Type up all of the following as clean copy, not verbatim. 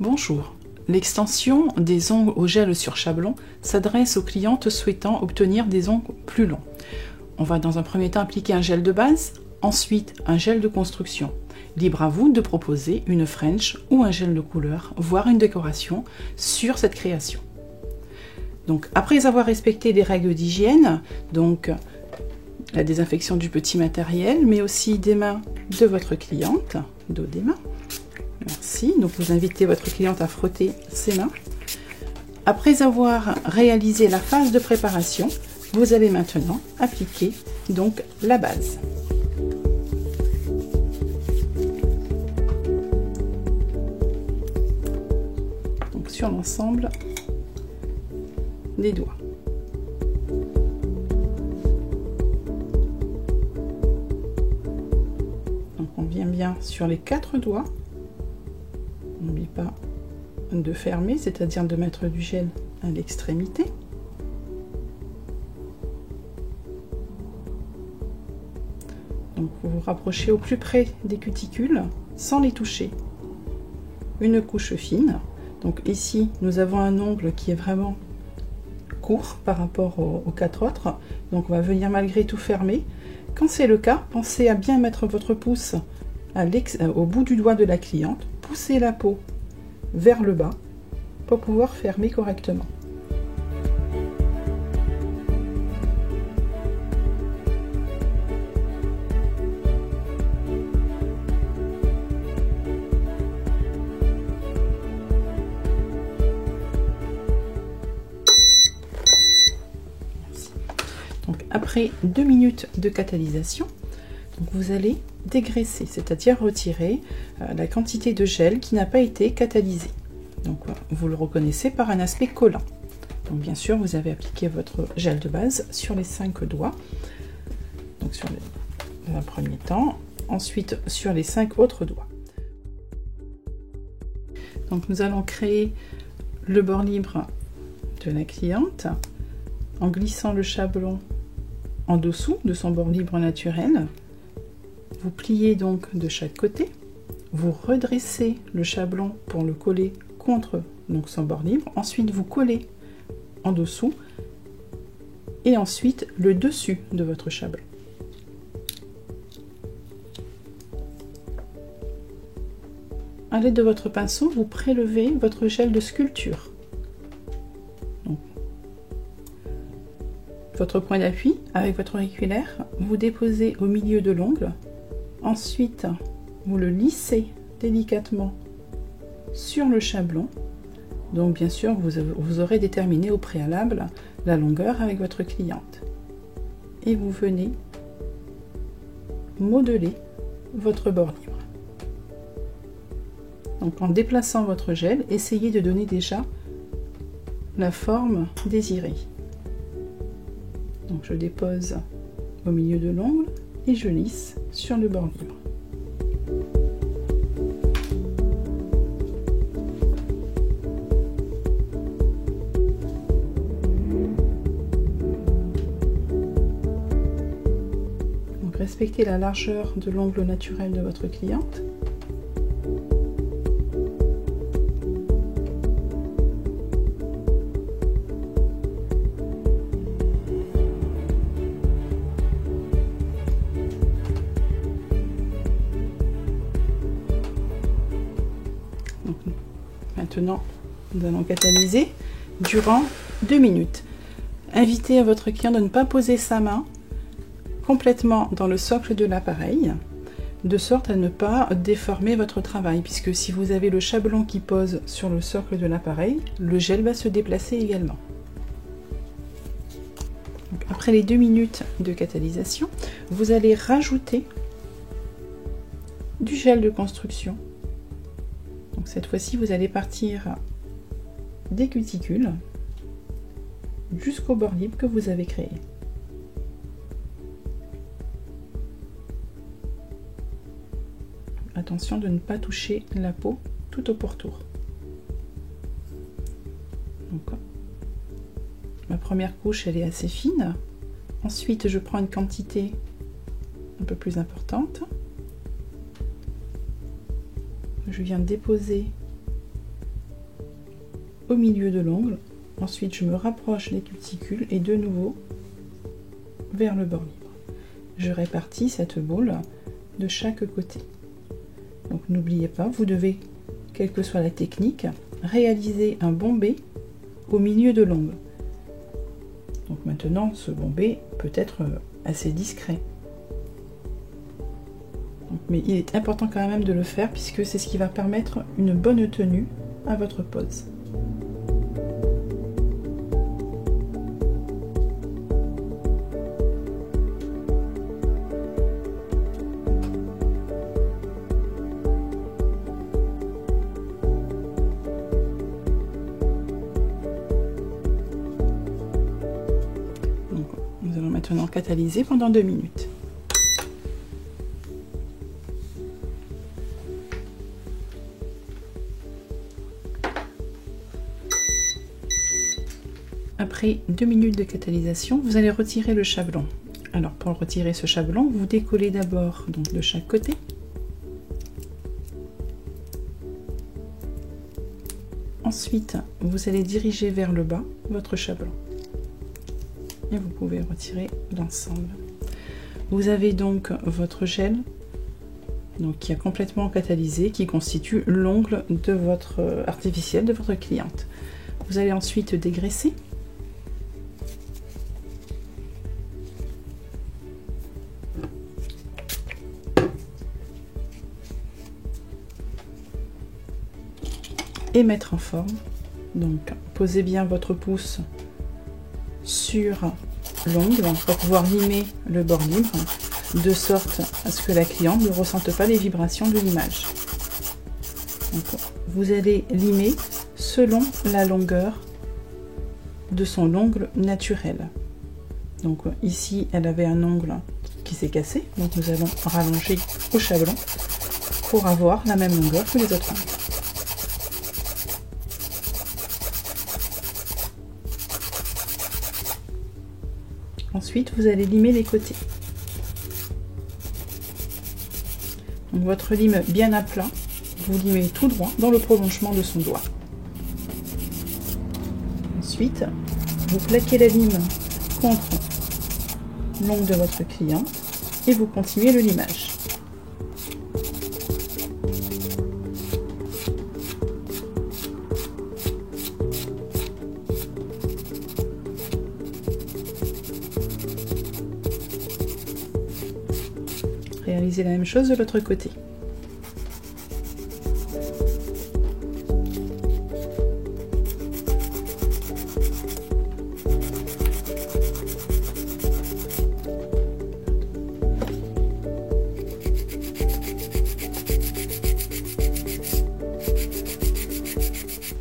Bonjour. L'extension des ongles au gel sur chablon s'adresse aux clientes souhaitant obtenir des ongles plus longs. On va dans un premier temps appliquer un gel de base, ensuite un gel de construction. Libre à vous de proposer une French ou un gel de couleur, voire une décoration sur cette création. Donc, après avoir respecté les règles d'hygiène, donc la désinfection du petit matériel, mais aussi des mains de votre cliente, dos des mains. Merci. Donc, vous invitez votre cliente à frotter ses mains. Après avoir réalisé la phase de préparation, vous allez maintenant appliquer donc la base. Donc, sur l'ensemble des doigts. Donc on vient bien sur les 4 doigts. N'oublie pas de fermer, c'est-à-dire de mettre du gel à l'extrémité. Donc vous vous rapprochez au plus près des cuticules sans les toucher. Une couche fine. Donc ici, nous avons un ongle qui est vraiment court par rapport aux 4 autres, donc on va venir malgré tout fermer. Quand c'est le cas, pensez à bien mettre votre pouce au bout du doigt de la cliente, poussez la peau vers le bas pour pouvoir fermer correctement. Donc, après 2 minutes de catalysation, donc vous allez dégraisser, c'est-à-dire retirer la quantité de gel qui n'a pas été catalysée. Donc vous le reconnaissez par un aspect collant. Donc bien sûr, vous avez appliqué votre gel de base sur les 5 doigts. Donc dans un premier temps, ensuite sur les 5 autres doigts. Donc nous allons créer le bord libre de la cliente en glissant le chablon en dessous de son bord libre naturel. Vous pliez donc de chaque côté, vous redressez le chablon pour le coller contre donc son bord libre, ensuite vous collez en dessous et ensuite le dessus de votre chablon. À l'aide de votre pinceau, vous prélevez votre gel de sculpture. Donc, votre point d'appui avec votre auriculaire, vous déposez au milieu de l'ongle. Ensuite, vous le lissez délicatement sur le chablon. Donc, bien sûr, vous aurez déterminé au préalable la longueur avec votre cliente. Et vous venez modeler votre bord libre. Donc, en déplaçant votre gel, essayez de donner déjà la forme désirée. Donc, je dépose au milieu de l'ongle et je lisse sur le bord libre. Donc respectez la largeur de l'ongle naturel de votre cliente. Maintenant, nous allons catalyser durant 2 minutes. Invitez à votre client de ne pas poser sa main complètement dans le socle de l'appareil, de sorte à ne pas déformer votre travail, puisque si vous avez le chablon qui pose sur le socle de l'appareil, le gel va se déplacer également. Donc, après les 2 minutes de catalysation, vous allez rajouter du gel de construction. Donc cette fois-ci, vous allez partir des cuticules jusqu'au bord libre que vous avez créé. Attention de ne pas toucher la peau tout au pourtour. Donc, ma première couche, elle est assez fine. Ensuite, je prends une quantité un peu plus importante. Je viens déposer au milieu de l'ongle. Ensuite, je me rapproche des cuticules et de nouveau vers le bord libre. Je répartis cette boule de chaque côté. Donc n'oubliez pas, vous devez, quelle que soit la technique, réaliser un bombé au milieu de l'ongle. Donc maintenant, ce bombé peut être assez discret. Donc, mais il est important quand même de le faire puisque c'est ce qui va permettre une bonne tenue à votre pose. Nous allons maintenant catalyser pendant 2 minutes. Après 2 minutes de catalysation, vous allez retirer le chablon. Alors pour retirer ce chablon, vous décollez d'abord donc de chaque côté. Ensuite, vous allez diriger vers le bas votre chablon. Et vous pouvez retirer l'ensemble. Vous avez donc votre gel donc, qui a complètement catalysé, qui constitue l'ongle de votre artificiel de votre cliente. Vous allez ensuite dégraisser. Et mettre en forme. Donc posez bien votre pouce sur l'ongle pour pouvoir limer le bord libre de sorte à ce que la cliente ne ressente pas les vibrations de l'image. Vous allez limer selon la longueur de son ongle naturel. Donc ici elle avait un ongle qui s'est cassé, donc nous allons rallonger au chablon pour avoir la même longueur que les autres ongles. Ensuite, vous allez limer les côtés. Donc, votre lime bien à plat, vous limez tout droit dans le prolongement de son doigt. Ensuite, vous plaquez la lime contre l'ongle de votre client et vous continuez le limage. Réalisez la même chose de l'autre côté.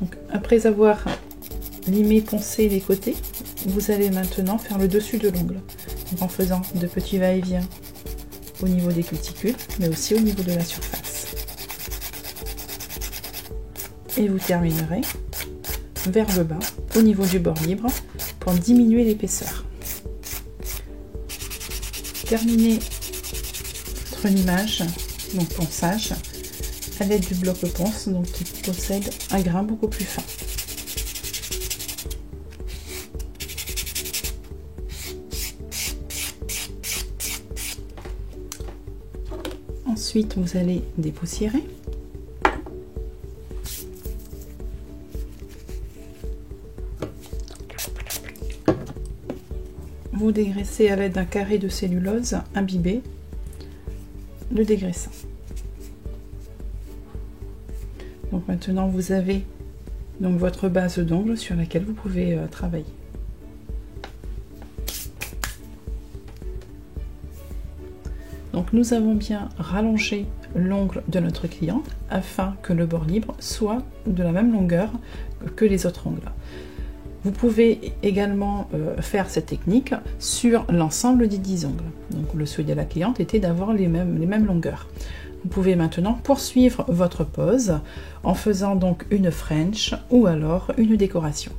Donc, après avoir limé, poncé les côtés, vous allez maintenant faire le dessus de l'ongle en faisant de petits va-et-vient au niveau des cuticules, mais aussi au niveau de la surface. Et vous terminerez vers le bas, au niveau du bord libre, pour diminuer l'épaisseur. Terminez votre limage, donc ponçage, à l'aide du bloc ponce, donc qui possède un grain beaucoup plus fin. Ensuite, vous allez dépoussiérer. Vous dégraissez à l'aide d'un carré de cellulose imbibé, le dégraissant. Donc maintenant, vous avez donc votre base d'ongle sur laquelle vous pouvez travailler. Donc nous avons bien rallongé l'ongle de notre cliente afin que le bord libre soit de la même longueur que les autres ongles. Vous pouvez également faire cette technique sur l'ensemble des 10 ongles. Donc le souhait de la cliente était d'avoir les mêmes longueurs. Vous pouvez maintenant poursuivre votre pose en faisant donc une French ou alors une décoration.